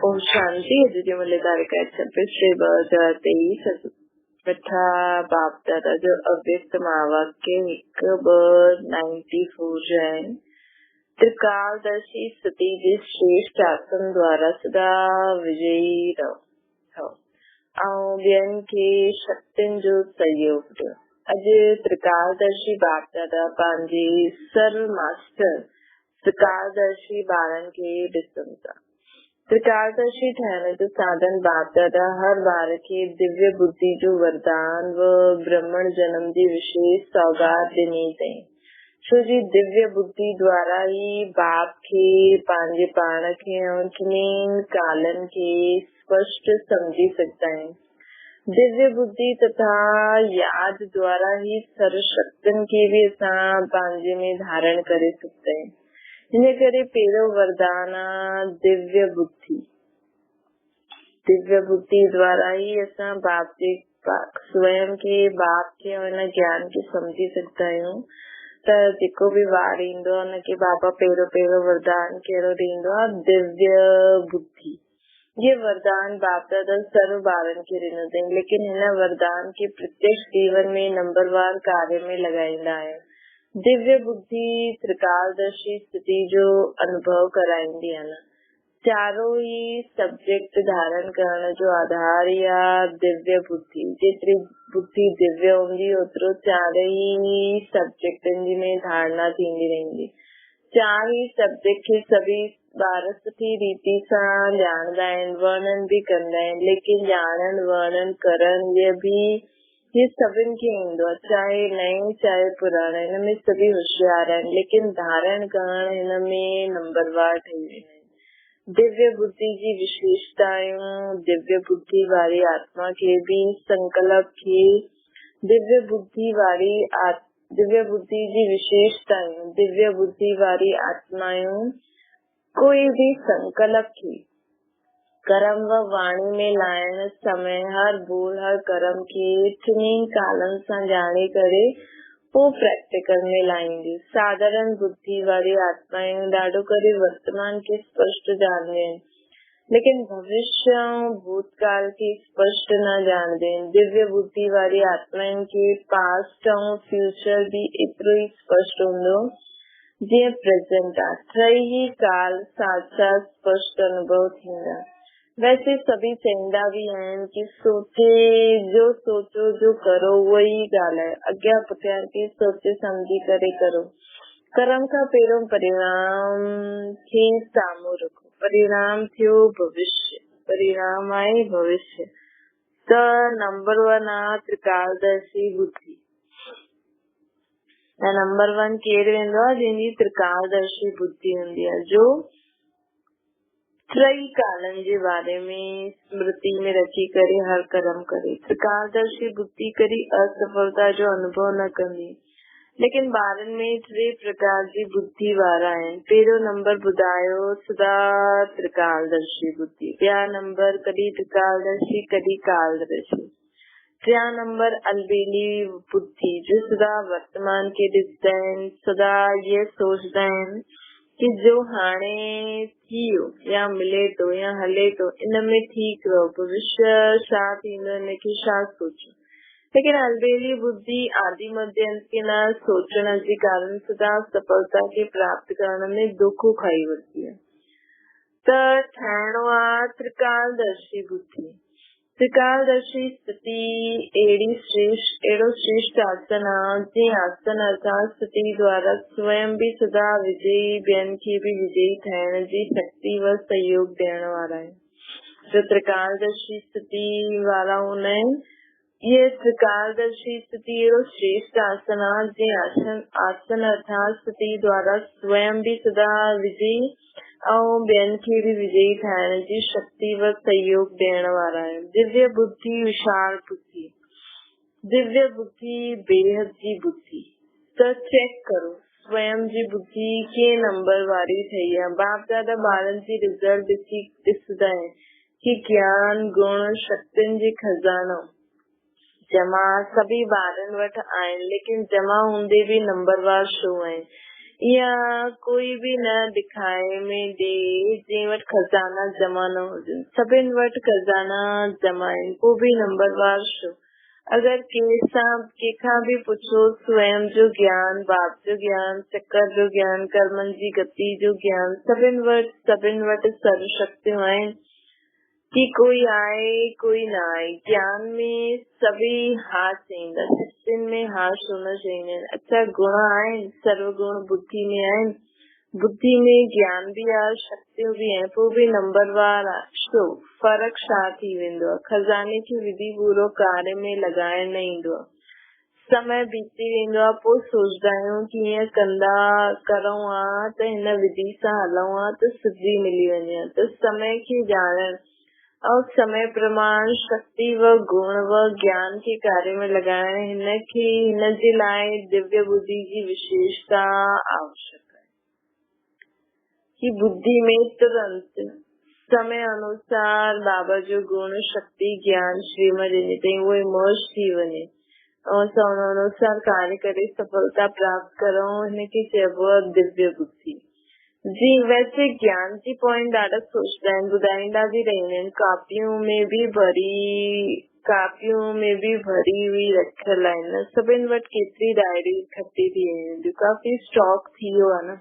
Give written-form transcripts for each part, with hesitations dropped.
ओम शांति। अजय मुरलीधर 26/2023 कथा बाप दादा जो अव्यक्त मावाक्य 1/94 जो है त्रिकालदर्शी स्थिति जिस श्रेष्ठ आसन द्वारा सदा विजयी रहो ॿियनि खे शक्तियुनि जो सहयोग ॾियो। अॼु त्रिकालदर्शी बाप दादा पंहिंजे सर्व मास्टर त्रिकालदर्शी ॿारनि खे ॾिसनि था। त्रिकालदर्शी ठहण जो साधन बाप दादा हर ॿार खे दिव्य बुद्धि जो वरदान व ब्राह्मण जन्म जी विशेष सौगात ॾिनी अथई। छो जी दिव्य बुद्धि द्वारा ही बाप खे पंहिंजे पाण खे ऐं किन्हनि कालनि खे स्पष्ट समझी सघंदा आहिनि। दिव्य बुद्धि तथा याद द्वारा ही सर्व शक्तियुनि खे भी असां पंहिंजे में धारण करे सघंदा आहियूं। इन करे पहिरियों वरदान दिव्य बुद्धि। दिव्य बुद्धि द्वारा ही असां बाप जे स्वयं खे बाप खे और ज्ञान खे समझी सघंदा आहियूं। त जेको भी ॿार ईंदो आहे उनखे बाबा पहिरियों वरदान कहिड़ो ॾींदो आहे? दिव्य बुद्धि। ये वरदान बाप दादा सर्व ॿारनि खे ॾिनो अथई, लेकिन हिन वरदान खे प्रत्यक्ष जीवन में नंबरवार कार्य में लॻाईंदा आहियूं। दिव्य बुद्धि त्रिकालदर्शी स्थिति जो अनुभव कराईंदी आहे न। चारों ही सब्जेक्ट धारण करण जो आधार या दिव्य बुद्धि। जेतिरी बुद्धि दिव्य हूंदी ओतिरो चार ही सब्जेक्टनि में धारणा थींदी रहंदी। चार ही सब्जेक्ट खे सभी ॿार सुठी रीति सां ॼाणंदा आहिनि, वर्णन भी कंदा आहिनि, लेकिन ॼाणण वर्णन करण ये सभिनि खे ईंदो आहे, चाहे नए चाहे पुराणा। हिन में सभी होशियार आहिनि, लेकिन धारण करण हिन में नंबरवार ठही वेंदा आहिनि। दिव्य बुद्धि जी विशेषताऊं दिव्य बुद्धि वारी आत्मा खे भी संकल्प खे दिव्य बुद्धि जी विशेषताऊं दिव्य बुद्धि वारी आत्माऊं कोई भी संकल्प खे कर्म व वाणी में लाइण समय हर बोल हर कर्म खे टिनी कालनि सां ॼाणे करे पोइ प्रैक्टिकल में लाईंदी। साधारण बुद्धि वारी आत्माएं ॾाढो करे वर्तमान के स्पष्ट जानते हैं, लेकिन भविष्य और भूतकाल के स्पष्ट न जानते हैं। दिव्य बुद्धि वारी आत्माएं के पास्ट और फ्यूचर भी एतिरो ही स्पष्ट हूंदो जीअं प्रेजेंट आहे। टई ही काल साथ साथ स्पष्ट अनुभव थींदा। वैसे सभी चवंदा भी आहिनि कि जो सोचो जो करो वही ॻाल्हि आहे। अॻियां पुठियां खे सोचे समझी करे करो। कर्म खां पहिरियों परिणाम खे साम्हूं रखो। परिणाम थियो भविष्य, परिणाम आहे भविष्य। त नंबर 1 आहे त्रिकालदर्शी बुद्धि। नंबर 1 केरु वेंदो आहे? जंहिंजी त्रिकालदर्शी बुद्धि हूंदी आहे, जो टई कालनि जे बारे में स्मृति में रखी करे हर कर्म करे। त्रिकालदर्शी बुद्धि करी असफलता जो अनुभव न कंदी। लेकिन ॿारनि में 3 प्रकार जी बुद्धि वारा आहिनि। पहिरियों नंबर ॿुधायो सदा त्रिकालदर्शी बुद्धि। ॿिया नंबर कॾहिं त्रिकालदर्शी कॾहिं कालदर्शी। टियां नंबर अलबेली बुद्धि, जो सदा वर्तमान के ॾिसंदा आहिनि, सदा ये सोचदा आहिनि कि जो हाणे थियो या मिले थो या हले थो इन में ठीक रहो, भविष्य छा थींदो इनखे छा सोचो। लेकिन अलबेली बुद्धि आदि मध्य अंत के न सोचण जे कारण सदा सफलता के प्राप्त करण में दुख खाई वठंदी आहे। त ठाहिणो आहे त्रिकालदर्शी बुद्धि। त्रिकालदर्शी स्थिति अहिड़ो श्रेष्ठ आसन आहे जंहिं आसन अर्थात स्थिति द्वारा स्वयं भी सदा विजयी ॿियनि खे भी विजयी ठाहिण जी शक्ति व सहयोग ॾियण वारा आहिनि। जो त्रिकालदर्शी स्थिति वारा हूंदा आहिनि, ये त्रिकालदर्शी स्थिति अहिड़ो श्रेष्ठ आसन आहे जंहिं आसन अर्थात स्थिति द्वारा स्वयं भी सदा विजयी ऐं ॿियनि खे भी विजयी ठाहिण जी शक्ति व सहयोग ॾियण वारा आहिनि। दिव्य बुद्धि विशाल बुद्धि। दिव्य बुद्धि बेहद जी बुद्धि। त चेक करो स्वयं जी बुद्धि कीअं नंबर वारी ठही आहे। बाप दादा ॿारनि जी रिज़ल्ट ॾिसंदा आहिनि कि ज्ञान गुण शक्तियुनि जी खजानो जमा सभी ॿारनि वटि आहिनि, लेकिन जमा हूंदे भी नंबरवार छो आहिनि। या कोई भी न दिखाए में ॾे जंहिं वटि खज़ाना जमा न हुजनि। सभिनि वटि खज़ाना जमा आहिनि, पोइ बि नंबरवार छो? अगर कंहिंखां बि पुछो स्वयं जो ज्ञान, बाप जो ज्ञान, चक्कर जो ज्ञान, कर्मनि जी गति जो ज्ञान, सभिनि वटि सर्व शक्तियूं आहिनि कि कोई आए कोई न आए। ज्ञान में सभी हा चईंदा, सिद्धियुनि में हा छो न चईंदा आहिनि। अच्छा, गुण आहिनि, सर्व गुण बुद्धि में आहिनि, बुद्धि में ज्ञान भी आहे, शक्तियूं भी आहिनि, पोइ बि नंबरवार आहे छो? फर्क़ु छा थी वेंदो आहे? खज़ाने खे विधि पूरो कार्य में लॻाइण न ईंदो आहे। समय बीती वेंदो आहे, पोइ सोचदा आहियूं कि हीअं करूं आहे त हिन विधि सां हलूं आहे त सिद्धि मिली वञे। त समय खे ॼाणण और समय प्रमाण शक्ति व गुण व ज्ञान के कार्य में लगाइण, हिन जे लाइ दिव्य बुद्धि जी विशेषता आवश्यक है कि बुद्धि में तुरंत समय अनुसार बाबा जो गुण शक्ति ज्ञान श्रीमद उहे मर्ज थी वञे और उन अनुसार कार्य करे सफलता प्राप्त करो। हिनखे चइबो आहे दिव्य बुद्धि। जी, वैसे ज्ञान जी पॉइंट ॾाढा सोचदा आहिनि, ॿुधाईंदा बि रहंदा आहिनि। कापियूं में बि भरी हुई रखियल आहिनि। सभिनि वटि केतिरी डायरी इकट्ठी थी आहिनि, काफ़ी स्टॉक थी वियो आहे न।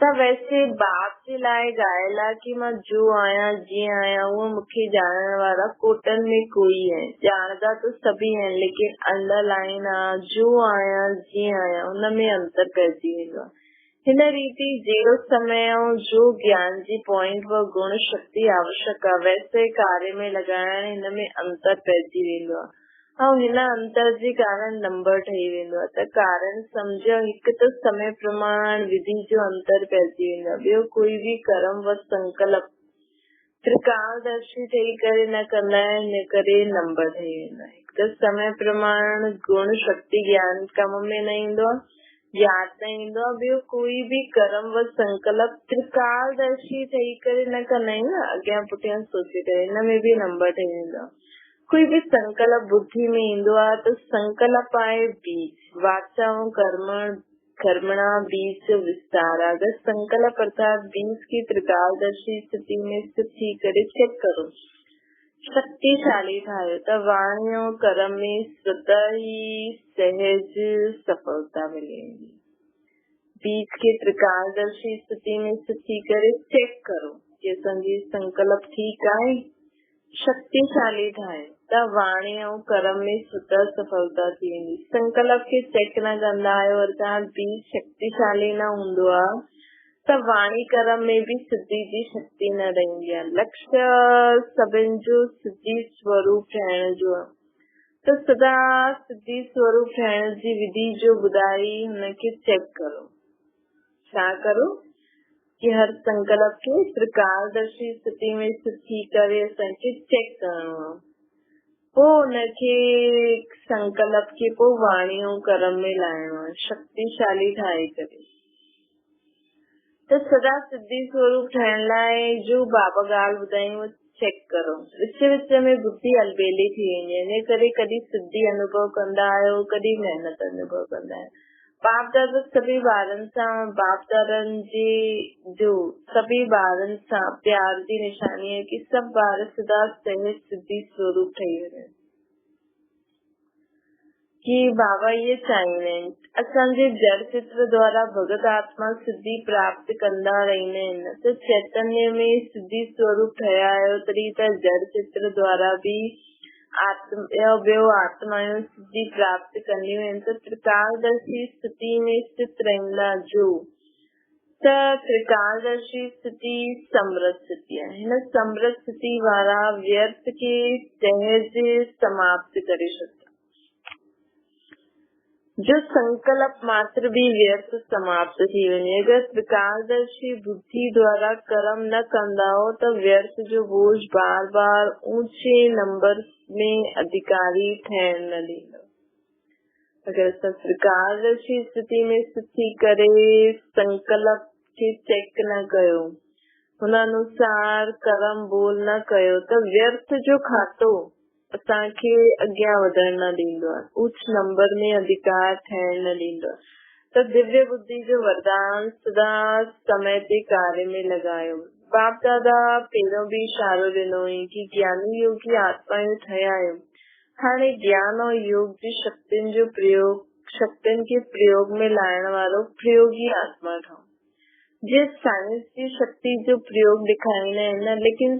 त वैसे बाप जे लाइ ॻायल आहे कि मां जो आहियां जीअं आहियां उहो मूंखे ॼाणण वारा कोटनि में कोई आहे। ॼाणदा त सभी आहिनि, लेकिन अंडरलाइन आहे जो आहियां जीअं आहियां हुनमें अंतर पइजी वेंदो आहे। हिन रीति जहिड़ो समय ऐं जो ज्ञान जी पॉइंट व गुण शक्ति आवश्यक आहे, वैसे कार्य में लॻाइण हिनमें अंतर पइजी वेंदो आहे ऐं हिन अंतर जे कारण नंबर ठही वेंदो आहे। त कारण सम्झो, हिकु त समय प्रमाण विधि जो अंतर पइजी वेंदो आहे। ॿियो, कोई बि कर्म व संकल्प त्रिकालदर्शी ठही करे न कंदा आहिनि, हिन करे नंबर ठही वेंदो आहे। हिकु त समय प्रमाण गुण शक्ति ज्ञान कम में न ईंदो आहे, याद न ईंदो आहे। ॿियो, कोई बि कर्म व संकल्प त्रिकालदर्शी ठही करे न कंदा आहियूं न, अॻियां पुठियां सोचे करे, हिन में बि नंबर ठही वेंदो आहे। कोई भी संकल्प बुद्धि में ईंदो आहे त संकल्प आहे बीज, वाचा ऐं कर्मणा बीज जो विस्तार। अगर संकल्प अर्थात बीज की त्रिकालदर्शी स्थिति में स्थित थी करे चेक करो, शक्तिशाली ठाहियो त वाणी ऐं कर्म में स्वतः ही सहज सफलता मिलेगी। बीज के त्रिकालदर्शी स्थिति में स्थित थी करे चेक करो कि असांजी संकल्प ठीक आहे, शक्तिशाली ठाहे त वाणी ऐं कर्म में स्वतः सफलता थी वेंदी। संकल्प खे चेक न कंदा आहियो अर्थात बीज शक्तिशाली न हूंदो आहे त वाणी कर्म में भी सिद्धि जी शक्ति न रहंदी आहे। लक्ष्य सभिनि जो सिद्धि स्वरूप ठहिण जो आहे, त सदा सिद्धि स्वरूप ठहिण जी विधि जो ॿुधाई हुनखे चेक करो। छा करो कि हर संकल्प के त्रिकालदर्शी स्थिति में स्थित थी करे असांखे चेक करणो आहे। पोइ हुनखे संकल्प खे पोइ वाणी ऐं कर्म में लाइणो आहे, शक्तिशाली ठाहे करे। त सदा सिद्धि स्वरूप ठहिण लाइ जो बाबा ॻाल्हि ॿुधाई उहो चेक करो। विच विच में बुद्धि अलबेली थी वेंदी आहे, इन करे कॾहिं सिद्धि अनुभव कंदा आहियो, कॾहिं महिनत अनुभव कंदा आहियो। बाप दादा सभी ॿारनि सां, बाप दादनि जो सभी ॿारनि सां प्यार जी निशानी है कि सभु ॿार सदा सहज सिद्धि स्वरूप ठही वञनि। कि बाबा ये चाहींदा आहिनि असांजे जड़ चित्र द्वारा भगत आत्मा सिद्धि प्राप्त कंदा रहंदा आहिनि। त चैतन्य में सिद्धि स्वरूप ठहिया आहियो, तॾहिं त जड़ चित्र द्वारा भी ॿियो आत्माऊं सिद्धि प्राप्त कंदियूं आहिनि। त त्रिकालदर्शी स्थिति में स्थित रहंदा जो, त त्रिकालदर्शी स्थिति समृद्ध स्थिति आहे। हिन समृद्ध स्थिति वारा व्यर्थ खे सहज समाप्त करे छॾंदा। जो संकल्प मात्र भी व्यर्थ समाप्त थी वञे। अगर त्रिकालदर्शी बुद्धि द्वारा कर्म न कंदा हो त व्यर्थ जो बोझ बार बार ऊंचे नंबर में अधिकारी ठहण न ॾींदो। अगर असां त्रिकालदर्शी स्थिति में स्थित थी करे संकल्प खे चेक न कयो, हुन अनुसार कर्म बोल न कयो त व्यर्थ जो खातो असांखे अॻियां वधण न ॾींदो आहे, उच्च नंबर में अधिकार ठहण न ॾींदो आहे। त दिव्य बुद्धि जो वरदान सदा समय ते कार्य में लगायो। बाप दादा पहिरियों बि इशारो ॾिनो हुई कि ज्ञानी योगी आत्मायूं ठहिया आहियूं। हाणे ज्ञान और योग जी शक्तियुनि जो प्रयोग, शक्तियुनि खे प्रयोग में लाइण वारो प्रयोगी आत्मा ठहो। जीअं साइंस जी शक्ति जो प्रयोग ॾेखारींदा आहिनि, लेकिन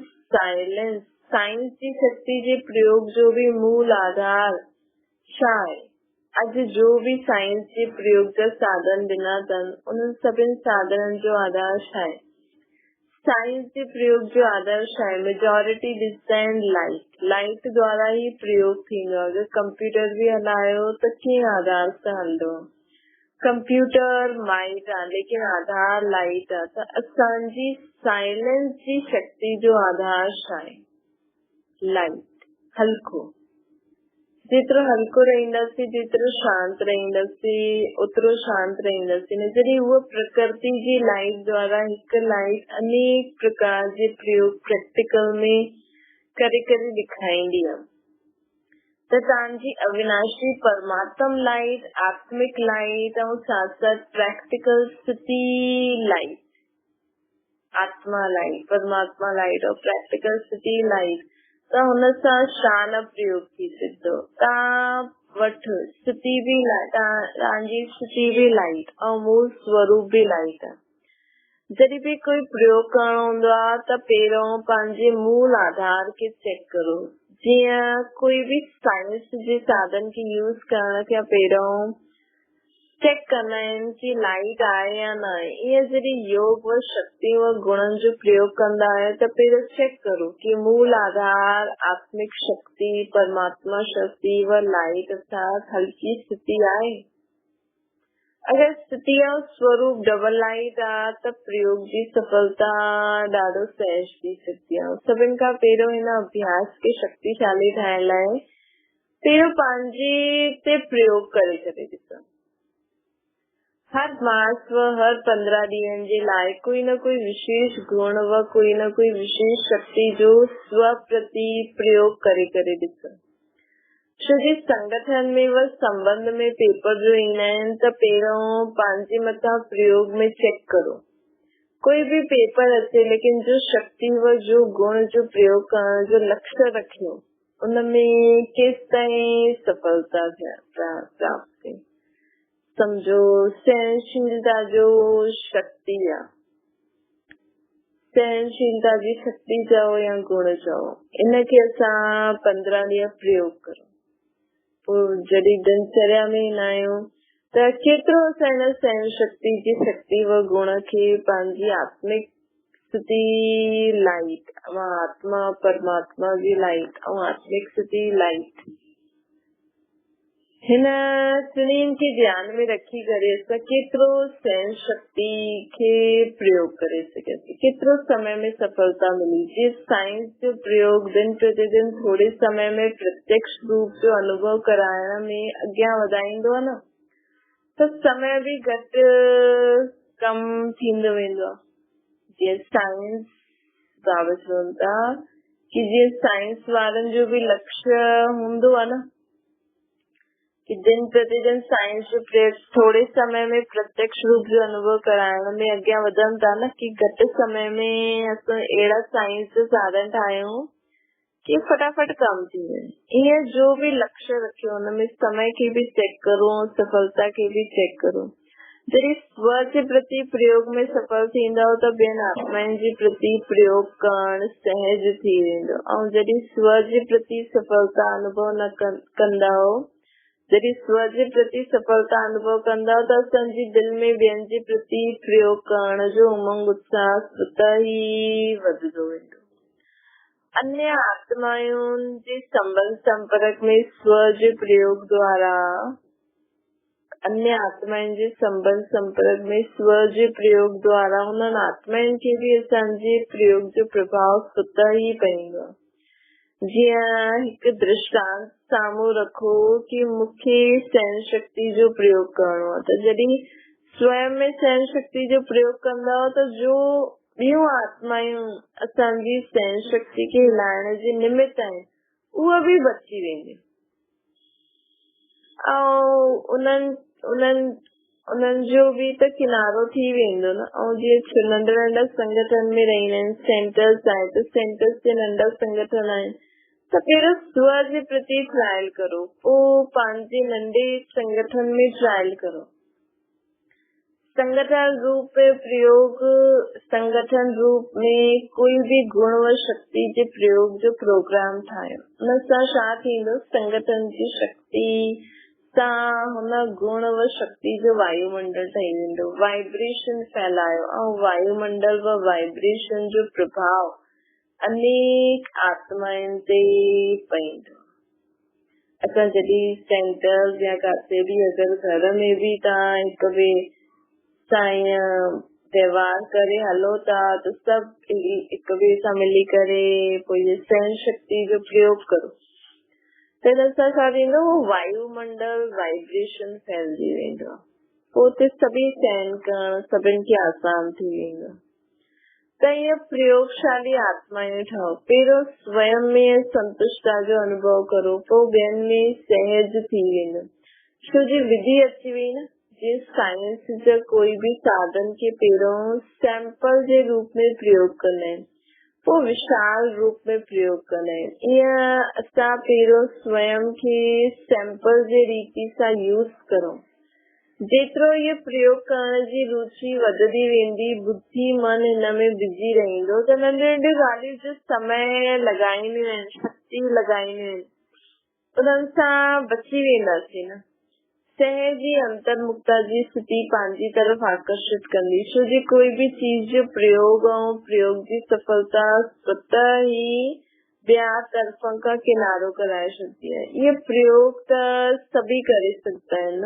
साइंस जी शक्ति जे प्रयोग जो भी मूल आधार छा आहे? अॼु जो भी साइंस जे प्रयोग जा साधन ॾिना अथनि, उन्हनि सभिनि साधननि जो आधार छा आहे? साइंस जे प्रयोग जो आधार छा आहे? मेजॉरिटी ॾिसंदा आहिनि लाइट द्वारा ही प्रयोग थींदो आहे। अगरि कंप्यूटर बि हलायो त कीअं आधार सां हलंदो? कंप्यूटर माइट आहे, लेकिन आधार लाइट आहे। त असांजी साइलेंस जी शक्ति जो आधार छा आहे? लाइट, हल्को। जेतिरो हल्को रहंदासीं, जेतिरो शांत रहंदासीं, ओतिरो शांत रहंदासीं। जॾहिं उहा प्रकृति जी लाइट द्वारा हिकु लाइट अनेक प्रकार जे प्रयोग प्रैक्टिकल में करे ॾेखारींदी आहे। त तव्हांजी अविनाशी परमात्म लाइट, आत्मिक लाइट ऐं साथ साथ प्रैक्टिकल स्थिति लाइट, आत्मा लाइट, परमात्मा लाइट और प्रैक्टिकल स्थिति लाइट, त हुन सां छा न प्रयोग थी सघंदो? तव्हां वटि स्थिति बि लाइट, तव्हांजी स्थिति बि लाइट ऐं मूल स्वरूप बि लाइट आहे। जॾहिं बि कोई प्रयोग करणो हूंदो आहे त पहिरियों पंहिंजे मूल आधार खे चेक करो। जीअं कोई भी साइंस जे साधन खे यूज करण खां पहिरियों चेक कंदा आहिनि कि लाइट आहे या न आहे। ईअं जॾहिं योग व शक्ति व गुणनि जो प्रयोग कंदा आहियो त पहिरियों चेक करो कि मूल आधार, आत्मिक शक्ति, परमात्मा शक्ति व लाइट अर्थात हल्की स्थिति आहे। अगर स्थिति और स्वरूप डबल लाइट आहे त प्रयोग जी सफलता ॾाढो सहज थी सघंदी आहे। सभिनि खां पहिरियों हिन अभ्यास खे शक्तिशाली ठाहिण लाइ पहिरियों पंहिंजे ते प्रयोग करे ॾिसो। हर मास व हर 15 ॾींहंनि जे लाइ कोई न कोई विशेष गुण व कोई न कोई विशेष शक्ति जो स्व प्रति प्रयोग करे ॾिसो। छो जे संगठन में व संबंध में पेपर जो ईंदा आहिनि त पहिरियों पंहिंजे मथां प्रयोग में चेक करो। कोई भी पेपर अचे, लेकिन जो शक्ति व जो गुण जो प्रयोग करण जो लक्ष्य रखियो, उनमें केसि ताईं सफलता प्राप्त कई। समझो सहनशीलता जो शक्ति आहे, सहनशीलता जी शक्ति चओ या गुण चओ, इनखे असां 15 ॾींहं प्रयोग करो। पोइ जॾहिं दिनचर्या में ईंदा आहियूं त केतिरो असां हिन सहन शक्ति जी शक्ति व गुण खे पंहिंजी आत्मिक स्थिति लाइट, आत्मा परमात्मा जी लाइट ऐं आत्मिक स्थिति लाइट, हिन टिनिनि खे ध्यान में रखी करे असां केतिरो सहन शक्ति खे प्रयोग करे सघियासीं, केतिरो समय में सफलता मिली। जीअं साइंस जो प्रयोग दिन प्रतिदिन थोरे समय में प्रत्यक्ष रूप जो अनुभव कराइण में अॻियां वधाईंदो आहे न, त समय बि घटि कम थींदो वेंदो आहे। जीअं साइंस बाबति चवनि था कि जीअं साइंस वारनि जो बि लक्ष्य हूंदो आहे न कि दिन प्रतिदिन साइंस जो प्रयोग थोड़े समय में प्रत्यक्ष रूप जो अनुभव कराइण में अॻियां वधनि था न, कि घटि समय में असां अहिड़ा साइंस जो साधन ठाहियूं कि फटाफट कम थी वञे। ईअं जो भी लक्ष्य रखियो हुनमें समय खे भी चेक करो, सफलता खे भी चेक करो। जॾहिं स्व जे प्रति प्रयोग में सफल थींदो त ॿियनि आत्माउनि जे प्रति प्रयोग करणु सहज थी वेंदो। ऐं जॾहिं स्व जे प्रति सफलता अनुभव न कंदा, जॾहिं स्व जे प्रति सफलता अनुभव कंदा त असांजी दिल में ॿियनि जे प्रति प्रयोग करण जो उमंग उत्साह स्वतः ई वधंदो वेंदो। अन्य आत्माउनि जे संबंध संपर्क में स्व जे प्रयोग द्वारा, अन्य आत्माउनि जे संबंध संपर्क में स्व जे प्रयोग द्वारा उन्हनि आत्माउनि खे भी असांजे प्रयोग जो प्रभाव स्वतः ई पवंदो। जीअं हिकु दृष्टांत साम्हूं रखो कि मूंखे सहन शक्ति जो प्रयोग करणो आहे, त जॾहिं स्वयं में सहन शक्ति जो प्रयोग कंदा त जो ॿियूं आत्मायूं असांजी सहन शक्ति खे हिलाइण जे निमित्त आहिनि, उहे भी बची वेंदियूं। ऐं उन्हनि उन्हनि जो बि त किनारो थी वेंदो न। ऐं जीअं नंढा नंढा संगठन में रहंदा आहिनि, सेंटर्स आहे त सेंटर्स जे नंढा संगठन आहिनि, त पहिरियों स्व जे प्रति ट्रायल करो, पोइ पंहिंजे नंढे संगठन में ट्रायल करो। संगठन रूप में प्रयोग, संगठन रूप में कोई भी गुण व शक्ति जे प्रयोग जो प्रोग्राम ठाहियो। उन सां छा थींदो, संगठन जी शक्ति सां हुन गुण व शक्ति जो वायुमंडल ठही वेंदो, वाइब्रेशन फैलायो ऐं वायुमंडल व वाइब्रेशन जो प्रभाव अनेक आत्माउनि ते पवंदो। असां जॾहिं सेंटर्स या काथे बि अगरि घर में बि तव्हां हिक ॿिए सां व्यवहार करे हलो था त सभु हिक ॿिए सां मिली करे पोइ सहन शक्ति जो प्रयोग करो, त हिन सां छा थींदो, वायुमंडल वाइब्रेशन फैलिजी वेंदो, पोइ उते सभी सहन करण सभिनि खे आसान थी वेंदो। त इहे प्रयोगशाली आत्माएं ठहो। पहिरियों स्वयं में संतुष्टता जो अनुभव करो, पोइ ॿियनि में सहज थी वेंदो। छो जी विधि अची वई न, जीअं साइंस जा कोई भी साधन खे पहिरियों सैंपल जे रूप में प्रयोग कंदा आहिनि, पोइ विशाल रूप में प्रयोग कंदा आहिनि। ईअं असां पहिरियों स्वयं खे सैंपल जे रीति सां यूज़ करो। जेतिरो इहो प्रयोग करण जी रुचि वधंदी वेंदी, बुद्धि मन हिन में बिजी रहंदो, त नंढियूं नंढियूं ॻाल्हियूं जो समय लॻाईंदियूं आहिनि, शक्ति लॻाईंदियूं आहिनि, उन्हनि सां बची वेंदासीं न। सहज जी अंतर्मुखता जी स्थिति पंहिंजी तरफ आकर्षित कंदी, छो जी कोई भी चीज जो प्रयोग ऐं प्रयोग जी सफलता स्वतः ही ॿिया तरफ़ खां किनारो कराए छॾंदी आहे। इहे प्रयोग त सभी करे सघंदा आहिनि न,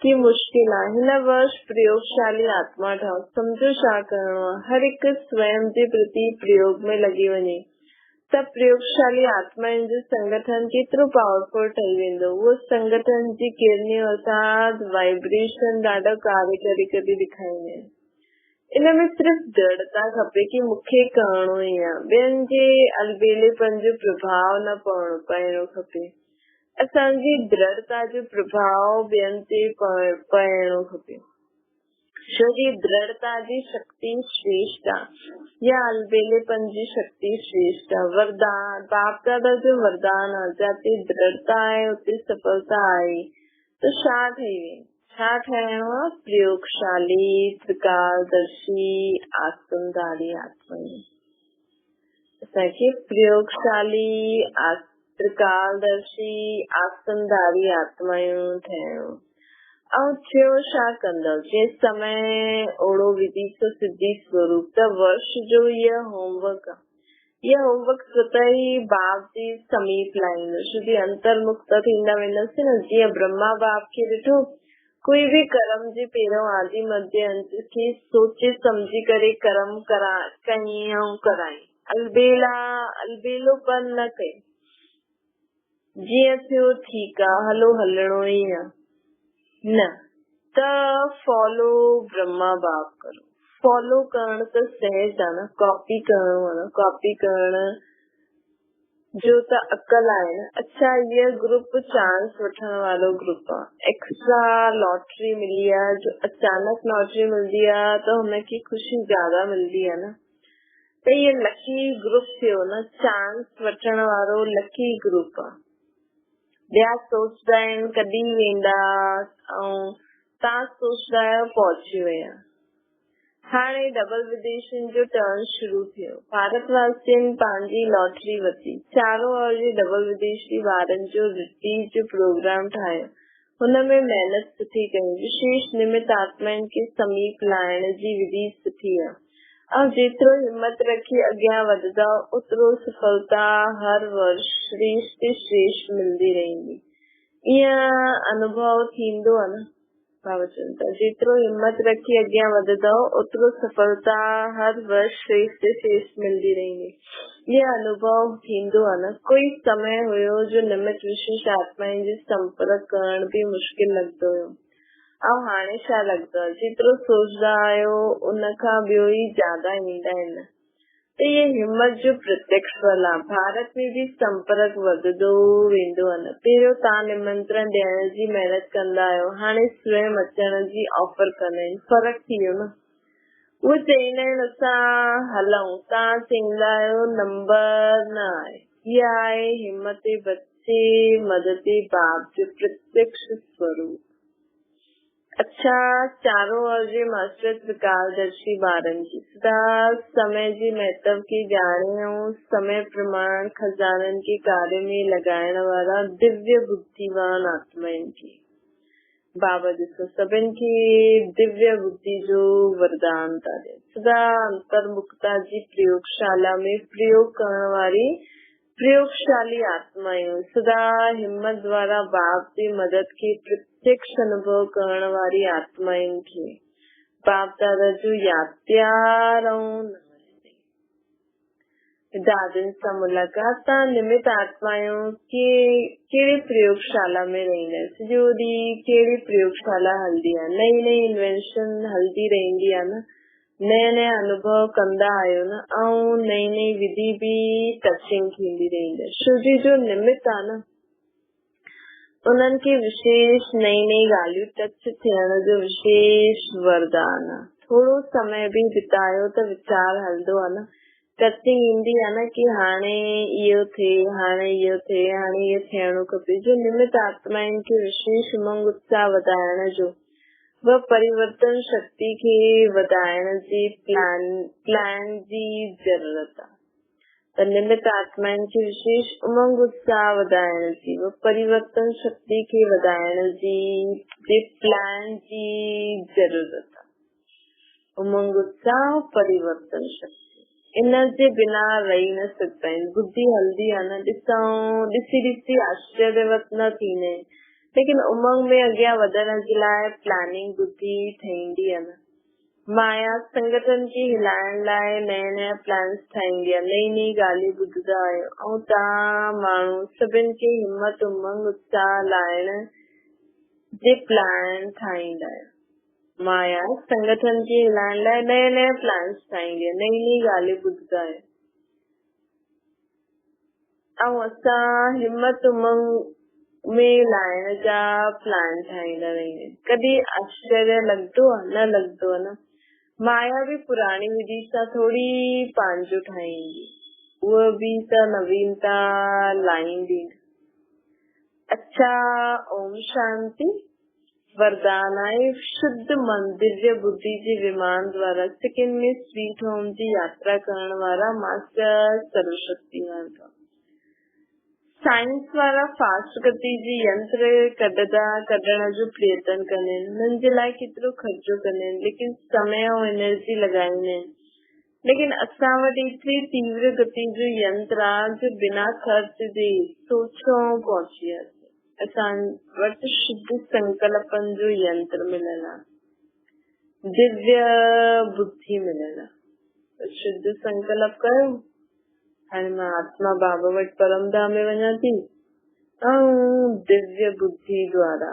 की मुश्किल आहे। हिन वर्ष प्रयोगशाली आत्मा ठहो, सम्झो छा करणो आहे। हर हिकु स्वयं जे प्रति प्रयोग में लॻी वञे त प्रयोगशाली आत्माउनि जो संगठन केतिरो पावरफुल ठही वेंदो। उहो संगठन जी किरणियूं अर्थात वाइब्रेशन ॾाढा कार्य करे ॾेखारींदा आहिनि। इन में सिर्फ़ दृढ़ता खपे की मूंखे करणो ई आहे, ॿियनि जे अलबेलेपन जो प्रभाव न पवणो खपे। असांजी दृढ़ता जो प्रभाव ॿियनि ते पवणो खपे, छो जी दृढ़ता जी शक्ति श्रेष्ठ आहे या अलबेलेपन जी शक्ति श्रेष्ठ आहे। वरदान, बाप दादा जो वरदान आहे, जिते दृढ़ता आहे उते सफलता आहे। तो छा ठहिणो आहे, प्रयोगशाली त्रिकालदर्शी आत्मधारी आत्मा। असांखे प्रयोगशाली त्रिकालदर्शी आसनधारी आत्मायूं ठहिणो। ऐं थियो छा कंदव, जीअं समय ओड़ो विधि तो सिद्धि स्वरूप। त वर्ष जो इहा होमवर्क आहे, इहा होमवर्क स्वतः ही बाप जे समीप लाईंदो, छो जी अंतर्मुक्त थींदा वेंदासीं न। जीअं ब्रह्मा बाप खे ॾिठो, कोई भी कर्म जे पहिरियों आदि मध्य अंत खे सोचे सम्झी करे कर्म कई ऐं कराई, अलबेलोपन न कई। जीअं थियो ठीकु आहे, हलो हलणो ई आहे, न त फॉलो ब्रह्मा बाप करो। फॉलो करण त सहज आहे न, कॉपी करणो आहे न, कॉपी करण जो त अकल आहे न। अच्छा, ये ग्रुप चांस वठण वारो ग्रुप आहे, एक्स्ट्रा लॉटरी मिली आहे। जो अचानक लॉटरी मिलंदी आहे त हुनखे ख़ुशी ज्यादा मिलंदी आहे न। त इहे लकी ग्रुप थियो न, चांस वठण वारो लकी ग्रुप आहे। ॿिया सोचदा आहिनि कॾहिं वेंदा, ऐं तव्हां सोचदा आहियो पहुची विया। हाणे डबल विदेशन जो टर्न शुरू थियो। भारतवासियुनि पंहिंजी लॉटरी वरिती, चारों ओर जे डबल विदेशी ॿारनि जो रिट्रीट जो प्रोग्राम ठाहियो, हुनमें महिनत सुठी कई। विशेष निमित आत्माउनि खे समीप लाइण जी विधि सुठी आहे। ऐं जेतिरो हिम्मत रखी अॻियां वधंदा ओतिरो सफलता हर वर्ष श्रेष्ठ श्रेष्ठ मिलंदी रहंदी। ईअं अनुभव थींदो आहे न बाबा। जेतिरो हिम्मत रखी अॻियां वधंदा ओतिरो सफलता हर वर्ष श्रेष्ठ श्रेष्ठ मिलंदी रहंदी। ईअं अनुभव थींदो आहे न। कोई समय हुयो जो निमित विशेष आत्माउनि जे संपर्क करण बि मुश्किल लॻंदो हुयो, ऐं हाणे छा लॻंदो आहे, जेतिरो सोचदा आहियो उन खां ॿियो ई ज्यादा ईंदा आहिनि। तो ये हिम्मत जो प्रत्यक्ष वाला भारत में भी संपर्क वधंदो वेंदो आहे। पहिरियों तव्हां निमंत्रण ॾियण जी महिनत कंदा आहियो, हाणे स्वयं अचण जी ऑफर कंदा आहिनि, फर्क़ु थी वियो न। उहे चईंदा आहिनि असां हलूं, तव्हां चईंदा आहियो नंबर न आहे। इहा आहे हिम्मत बच्चे मदद बाप जो प्रत्यक्ष स्वरूप। अच्छा, चारों ओर जे मास्टर त्रिकालदर्शी ॿारनि जी सदा समय जी महत्व खे ॼाणे ऐं समय प्रमाण खजाननि के कार्य में लॻाइण वारा दिव्य बुद्धिवान आत्माउनि खे बाबा ॾिसो सभिनि खे दिव्य बुद्धि जो वरदान था ॾियनि। सदा अंतर्मुखता जी प्रयोगशाला में प्रयोग करण वारी प्रयोगशाली आत्मायूं, सदा हिम्मत द्वारा बाप जी मदद के प्रत्यक्ष अनुभव करण वारी आत्माउनि खे बाप दादा जो यादगार दादन सां मुलाक़ात। तव्हां निमित आत्मायूं कहिड़ी प्रयोगशाला में रहंदा आहियो? सॼो ॾींहुं कहिड़ी प्रयोगशाला हलंदी आहे? नई नई इन्वेंशन हलंदी रहंदी आहे न, नया नया अनुभव कंदा आहियो न, ऐं नई नई विधि बि टचिंग थींदी रहंदी आहे। छोजी जो निमित आहे न, उन्हनि खे विशेष नई नई ॻाल्हियूं टच थियण जो विशेष वरदान आहे। थोरो समय बि बितायो त वीचार हलंदो आहे न, टचिंग ईंदी आहे न कि हाणे इहो थिए, हाणे इहो थिए, हाणे इहो थियणो खपे। जो निमित आत्माउनि खे विशेष उमंग उत्साह वधाइण जो व परिवर्तन शक्ति खे वधाइण जी प्लान जी ज़रूरत आहे। त निमित आत्माउनि खे विशेष उमंग उत्साह वधाइण जी व परिवर्तन शक्ति खे वधाइण जी प्लान जी ज़रूरत आहे। उमंग उत्साह परिवर्तन शक्ति इन जे बिना रही न सघंदा आहिनि। बुद्धि हल्दी आहे न, ॾिसी ॾिसी आश्चर्यवत न थींदा आहिनि, लेकिन उमंग में अॻियां वधण जे लाइ प्लानिंग बुद्धि ठहींदी आहे न। माया संगठन खे हिलाइण लाइ नया नया प्लान्स ठाहींदी आहे, नई नई ॻाल्हियूं ॿुधंदा आहियो ऐं तव्हां माण्हू सभिनि खे हिम्मत उमंग उत्साह लाइण जे प्लान ठाहींदा आहियो। माया संगठन खे हिलाइण लाइ नया नया प्लान्स ठाहींदी आहे, नई नई ॻाल्हियूं ॿुधंदा आहियो ऐं असां हिम्मत उमंग में लाइण जा प्लान ठाहींदा रहंदा आहियूं। कॾहिं आश्चर्य लॻंदो आहे? न लॻंदो आहे न। माया बि पुराणी विधि सां थोरी पंहिंजो ठाहींदी, उहा बि त नवीनता लाहींदी। अच्छा, ओम शांति। वरदान आहे शुद्ध मन दिव्य बुद्धि जे विमान द्वारा सेकंड में स्वीट होम जी यात्रा करण वारा मास्टर सर्वशक्तिमान था। साइंस वारा फास्ट गति जी यंत्र कढण जो प्रयत्न कंदा आहिनि, हुननि जे लाइ केतिरो ख़र्चो कंदा आहिनि, लेकिन समय ऐं एनर्जी लॻाईंदा आहिनि। लेकिन असां वटि एतिरी तीव्र गति जो यंत्र आहे जो बिना ख़र्च जे सोचो पहुची वियासीं। असां वटि शुद्ध संकल्पन जो यंत्र मिलियल आहे, दिव्य बुद्धि मिलियल आहे। शुद्ध संकल्प कयो, हाणे मां आत्मा बाबा वटि परमधाम में वञा थी ऐं दिव्य बुद्धि द्वारा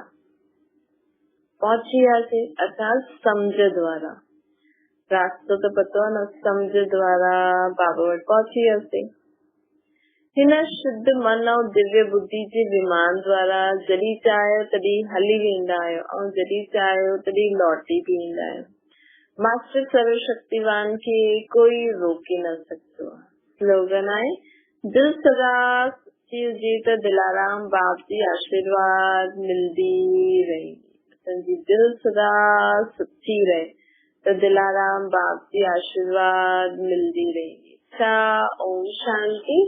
पहुची वियासीं। असां सम्झ द्वारा, रास्तो त पतो आहे न, सम्झ द्वारा बाबा वटि पहुची वियासीं। हिन शुद्ध मन ऐं दिव्य बुद्धि जे विमान द्वारा जॾहिं चाहियो तॾहिं हली वेंदा आहियो ऐं जॾहिं चाहियो तॾहिं लौटी बि ईंदा आहियो। मास्टर सर्वशक्तिवान खे कोई रोके न सघंदो आहे। स्लोगन आहे दिल सदा सच्ची हुजे त दिलाराम बाप जी आशीर्वाद मिलदी रहे। असांजी दिल सदा सच्ची रहे त दिलाराम बाप जी आशीर्वाद मिलदी रहे। अच्छा, ओम शांति।